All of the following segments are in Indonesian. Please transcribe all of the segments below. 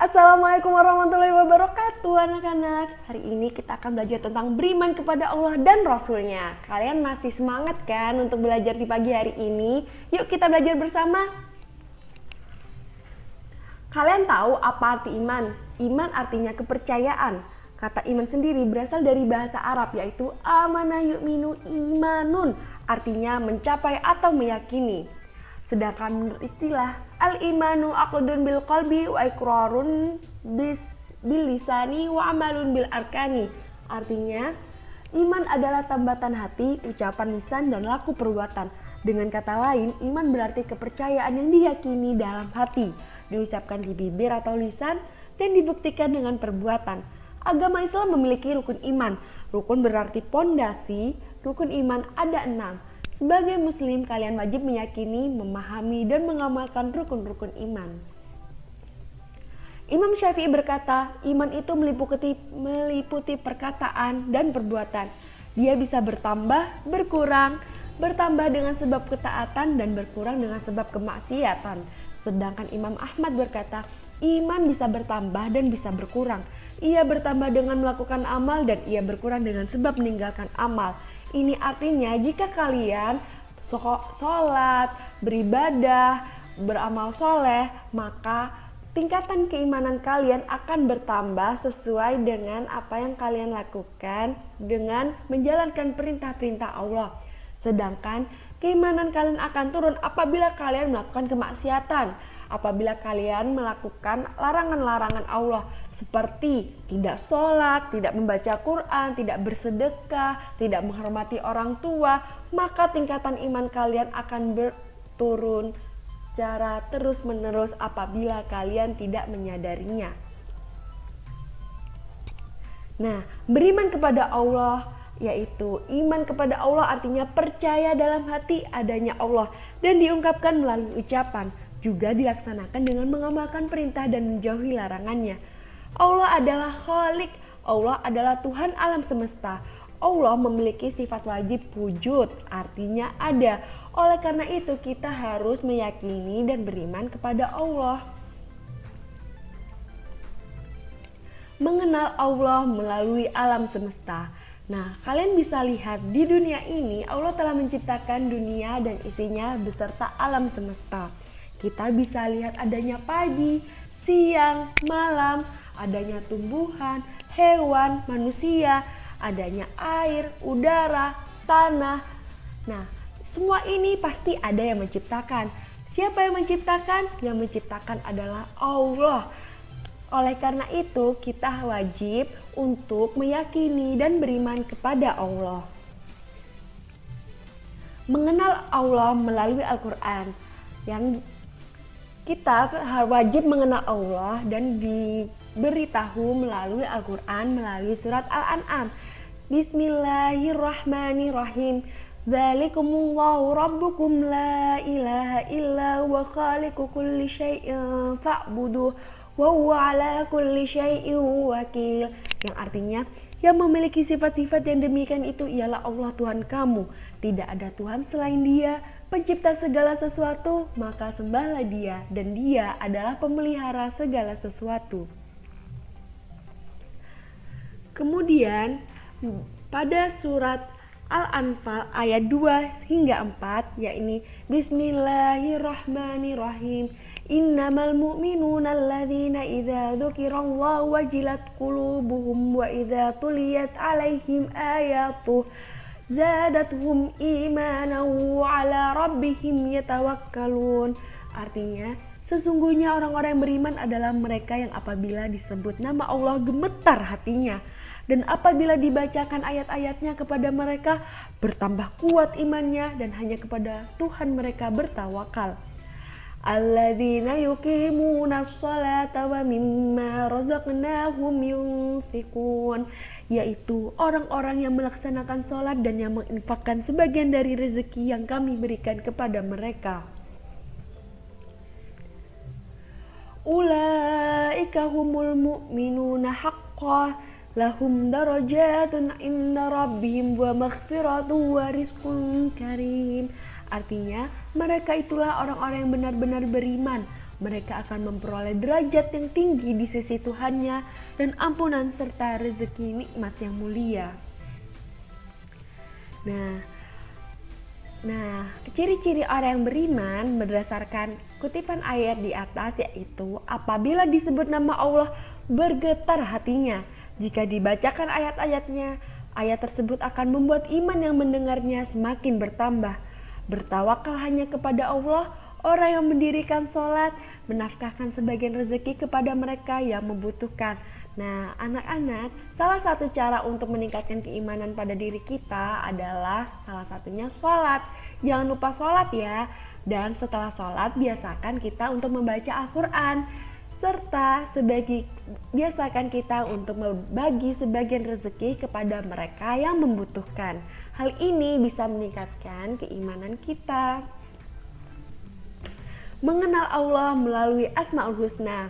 Assalamualaikum warahmatullahi wabarakatuh anak-anak. Hari ini kita akan belajar tentang beriman kepada Allah dan Rasulnya. Kalian masih semangat kan untuk belajar di pagi hari ini? Yuk kita belajar bersama. Kalian tahu apa arti iman? Iman artinya kepercayaan. Kata iman sendiri berasal dari bahasa Arab yaitu amana yu'minu imanun, artinya mencapai atau meyakini. Sedangkan menurut istilah al-imanu aqdun bil qalbi wa iqrarun bil lisani wa amalun bil arkani. Artinya, iman adalah tambatan hati, ucapan lisan dan laku perbuatan. Dengan kata lain, iman berarti kepercayaan yang diyakini dalam hati, diucapkan di bibir atau lisan dan dibuktikan dengan perbuatan. Agama Islam memiliki rukun iman. Rukun berarti pondasi, rukun iman ada 6. Sebagai muslim, kalian wajib meyakini, memahami, dan mengamalkan rukun-rukun iman. Imam Syafi'i berkata, iman itu meliputi perkataan dan perbuatan. Dia bisa bertambah, bertambah dengan sebab ketaatan dan berkurang dengan sebab kemaksiatan. Sedangkan Imam Ahmad berkata, iman bisa bertambah dan bisa berkurang. Ia bertambah dengan melakukan amal dan ia berkurang dengan sebab meninggalkan amal. Ini artinya jika kalian sholat, beribadah, beramal soleh, maka tingkatan keimanan kalian akan bertambah sesuai dengan apa yang kalian lakukan dengan menjalankan perintah-perintah Allah. Sedangkan keimanan kalian akan turun apabila kalian melakukan kemaksiatan, apabila kalian melakukan larangan-larangan Allah seperti tidak sholat, tidak membaca Quran, tidak bersedekah, tidak menghormati orang tua, maka tingkatan iman kalian akan berturun secara terus-menerus apabila kalian tidak menyadarinya. Nah, beriman kepada Allah yaitu iman kepada Allah artinya percaya dalam hati adanya Allah dan diungkapkan melalui ucapan, juga dilaksanakan dengan mengamalkan perintah dan menjauhi larangannya. Allah adalah Khalik, Allah adalah Tuhan alam semesta. Allah memiliki sifat wajib wujud, artinya ada. Oleh karena itu kita harus meyakini dan beriman kepada Allah. Mengenal Allah melalui alam semesta. Nah, kalian bisa lihat di dunia ini Allah telah menciptakan dunia dan isinya beserta alam semesta. Kita bisa lihat adanya pagi, siang, malam, adanya tumbuhan, hewan, manusia, adanya air, udara, tanah. Nah, semua ini pasti ada yang menciptakan. Siapa yang menciptakan? Yang menciptakan adalah Allah. Oleh karena itu, kita wajib untuk meyakini dan beriman kepada Allah. Mengenal Allah melalui Al-Quran. Yang kita wajib mengenal Allah dan diberitahu melalui Al-Quran, melalui surat Al-An'am. Bismillahirrahmanirrahim. Dzalikumullahu rabbukum la ilaha illa huwa khaliqu kulli syai'in fa'buduh wa huwa ala kulli syai'in wakil. Yang artinya, yang memiliki sifat-sifat yang demikian itu ialah Allah Tuhan kamu. Tidak ada Tuhan selain Dia, pencipta segala sesuatu, maka sembahlah Dia, dan Dia adalah pemelihara segala sesuatu. Kemudian pada surat Al-Anfal ayat 2 hingga 4, yakni Bismillahirrahmanirrahim. Innamal mu'minuna alladzina idza dzukirallahu wajilat qulubuhum wa idza tuliyat alaihim ayatuh zadatuhum imanan wa ala rabbihim yatawakkalun. Artinya, sesungguhnya orang-orang yang beriman adalah mereka yang apabila disebut nama Allah gemetar hatinya, dan apabila dibacakan ayat-ayatnya kepada mereka bertambah kuat imannya dan hanya kepada Tuhan mereka bertawakal. Alladzina yuqimunas salata wa mimma razaqnahum yunfikun, yaitu orang-orang yang melaksanakan sholat dan yang menginfakkan sebagian dari rezeki yang kami berikan kepada mereka. Ulaika humul mu'minuna haqqan lahum darajatun inda rabbihim wa maghfiratun wa rizqun karim. Artinya, mereka itulah orang-orang yang benar-benar beriman. Mereka akan memperoleh derajat yang tinggi di sisi Tuhannya dan ampunan serta rezeki nikmat yang mulia. Nah, ciri-ciri orang yang beriman berdasarkan kutipan ayat di atas yaitu apabila disebut nama Allah bergetar hatinya. Jika dibacakan ayat-ayatnya, ayat tersebut akan membuat iman yang mendengarnya semakin bertambah. Bertawakal hanya kepada Allah, orang yang mendirikan sholat, menafkahkan sebagian rezeki kepada mereka yang membutuhkan. Nah, anak-anak, salah satu cara untuk meningkatkan keimanan pada diri kita adalah salah satunya sholat. Jangan lupa sholat ya. Dan setelah sholat, biasakan kita untuk membaca Al-Quran. Serta biasakan kita untuk membagi sebagian rezeki kepada mereka yang membutuhkan. Hal ini bisa meningkatkan keimanan kita. Mengenal Allah melalui Asmaul Husna.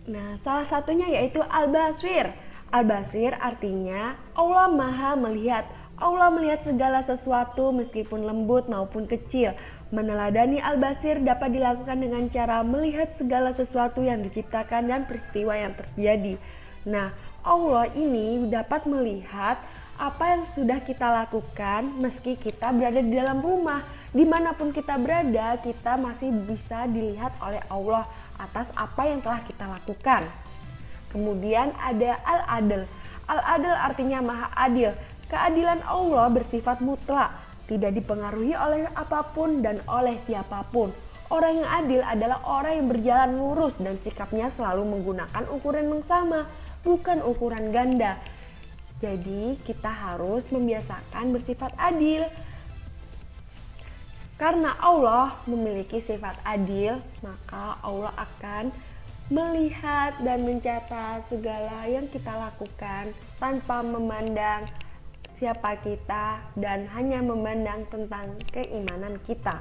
Nah, salah satunya yaitu Al-Basir. Al-Basir artinya Allah Maha Melihat. Allah melihat segala sesuatu meskipun lembut maupun kecil. Meneladani Al-Basir dapat dilakukan dengan cara melihat segala sesuatu yang diciptakan dan peristiwa yang terjadi. Nah, Allah ini dapat melihat apa yang sudah kita lakukan meski kita berada di dalam rumah. Dimanapun kita berada, kita masih bisa dilihat oleh Allah atas apa yang telah kita lakukan. Kemudian ada Al-Adl. Al-Adl artinya Maha Adil. Keadilan Allah bersifat mutlak, tidak dipengaruhi oleh apapun dan oleh siapapun. Orang yang adil adalah orang yang berjalan lurus dan sikapnya selalu menggunakan ukuran yang sama, bukan ukuran ganda. Jadi kita harus membiasakan bersifat adil. Karena Allah memiliki sifat adil, maka Allah akan melihat dan mencatat segala yang kita lakukan tanpa memandang siapa kita dan hanya memandang tentang keimanan kita.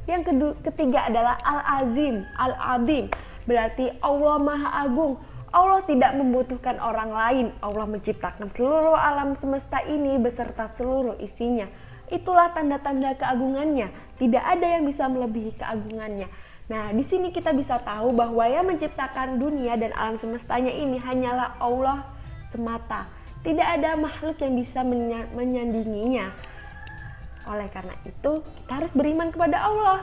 Yang ketiga adalah Al-Azim, Al-Adim, berarti Allah Maha Agung. Allah tidak membutuhkan orang lain. Allah menciptakan seluruh alam semesta ini beserta seluruh isinya. Itulah tanda-tanda keagungannya. Tidak ada yang bisa melebihi keagungannya. Nah, di sini kita bisa tahu bahwa yang menciptakan dunia dan alam semestanya ini hanyalah Allah semata. Tidak ada makhluk yang bisa menyandinginya. Oleh karena itu, kita harus beriman kepada Allah.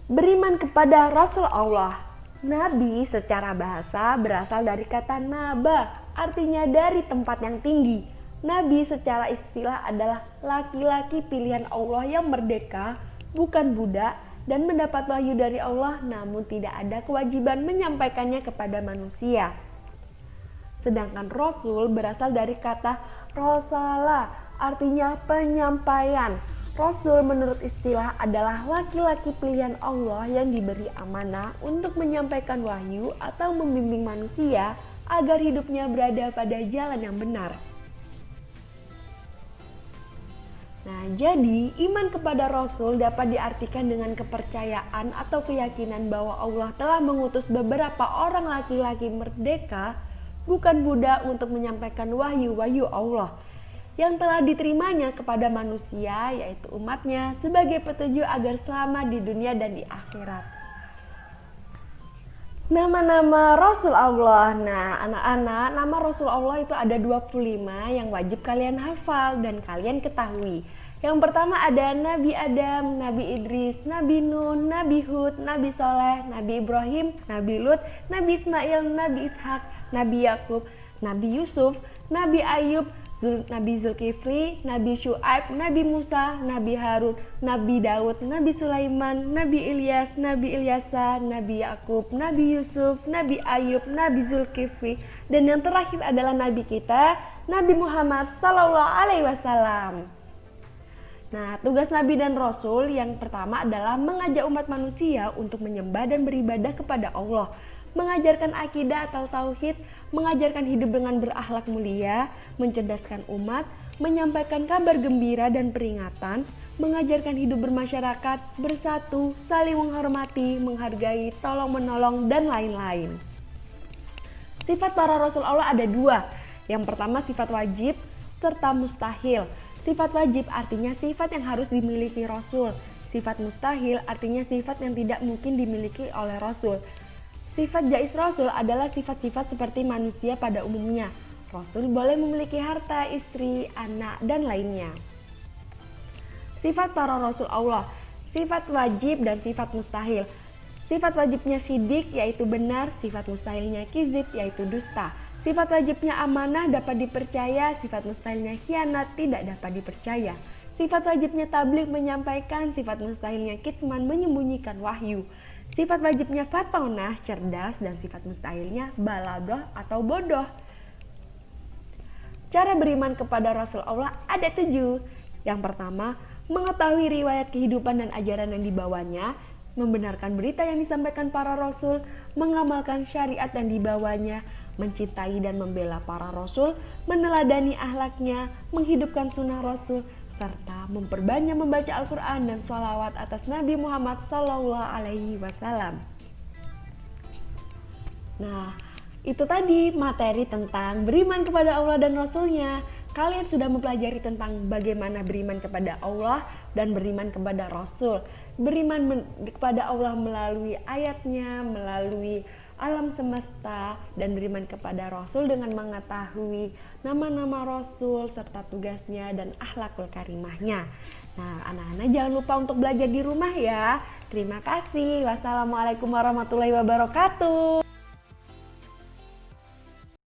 Beriman kepada Rasul Allah. Nabi secara bahasa berasal dari kata naba, artinya dari tempat yang tinggi. Nabi secara istilah adalah laki-laki pilihan Allah yang merdeka, bukan budak, dan mendapat wahyu dari Allah namun tidak ada kewajiban menyampaikannya kepada manusia. Sedangkan Rasul berasal dari kata Rosala, artinya penyampaian. Rasul menurut istilah adalah laki-laki pilihan Allah yang diberi amanah untuk menyampaikan wahyu atau membimbing manusia agar hidupnya berada pada jalan yang benar. Nah, jadi iman kepada Rasul dapat diartikan dengan kepercayaan atau keyakinan bahwa Allah telah mengutus beberapa orang laki-laki merdeka, bukan budak, untuk menyampaikan wahyu-wahyu Allah yang telah diterimanya kepada manusia, yaitu umatnya, sebagai petunjuk agar selamat di dunia dan di akhirat. Nama-nama Rasul Allah. Nah, anak-anak, nama Rasul Allah itu ada 25 yang wajib kalian hafal dan kalian ketahui. Yang pertama ada Nabi Adam, Nabi Idris, Nabi Nuh, Nabi Hud, Nabi Soleh, Nabi Ibrahim, Nabi Lut, Nabi Ismail, Nabi Ishak, Nabi Yakub, Nabi Yusuf, Nabi Ayub, Nabi Zulkifli, Nabi Syuaib, Nabi Musa, Nabi Harun, Nabi Daud, Nabi Sulaiman, Nabi Ilyas, Nabi Ilyasa, Nabi Yakub, Nabi Yusuf, Nabi Ayub, Nabi Zulkifli, dan yang terakhir adalah Nabi kita, Nabi Muhammad SAW. Nah, tugas Nabi dan Rasul yang pertama adalah mengajak umat manusia untuk menyembah dan beribadah kepada Allah, mengajarkan akidah atau tauhid, mengajarkan hidup dengan berakhlak mulia, mencerdaskan umat, menyampaikan kabar gembira dan peringatan, mengajarkan hidup bermasyarakat, bersatu, saling menghormati, menghargai, tolong-menolong, dan lain-lain. Sifat para Rasul Allah ada 2. Yang pertama sifat wajib serta mustahil. Sifat wajib artinya sifat yang harus dimiliki Rasul. Sifat mustahil artinya sifat yang tidak mungkin dimiliki oleh Rasul. Sifat jais Rasul adalah sifat-sifat seperti manusia pada umumnya. Rasul boleh memiliki harta, istri, anak, dan lainnya. Sifat para Rasul Allah, sifat wajib dan sifat mustahil. Sifat wajibnya sidik yaitu benar, sifat mustahilnya kizib yaitu dusta. Sifat wajibnya amanah dapat dipercaya, sifat mustahilnya khianat tidak dapat dipercaya. Sifat wajibnya tabligh menyampaikan, sifat mustahilnya kitman menyembunyikan wahyu. Sifat wajibnya fatonah cerdas dan sifat mustahilnya baladoh atau bodoh. Cara beriman kepada Rasul Allah ada 7. Yang pertama, mengetahui riwayat kehidupan dan ajaran yang dibawanya, membenarkan berita yang disampaikan para Rasul, mengamalkan syariat yang dibawanya, mencintai dan membela para Rasul, meneladani akhlaknya, menghidupkan sunnah Rasul, serta memperbanyak membaca Al-Quran dan sholawat atas Nabi Muhammad SAW. Nah, itu tadi materi tentang beriman kepada Allah dan Rasulnya. Kalian sudah mempelajari tentang bagaimana beriman kepada Allah dan beriman kepada Rasul. Beriman kepada Allah melalui ayatnya, melalui alam semesta, dan beriman kepada Rasul dengan mengetahui nama-nama Rasul serta tugasnya dan akhlakul karimahnya. Nah, anak-anak jangan lupa untuk belajar di rumah ya. Terima kasih. Wassalamualaikum warahmatullahi wabarakatuh.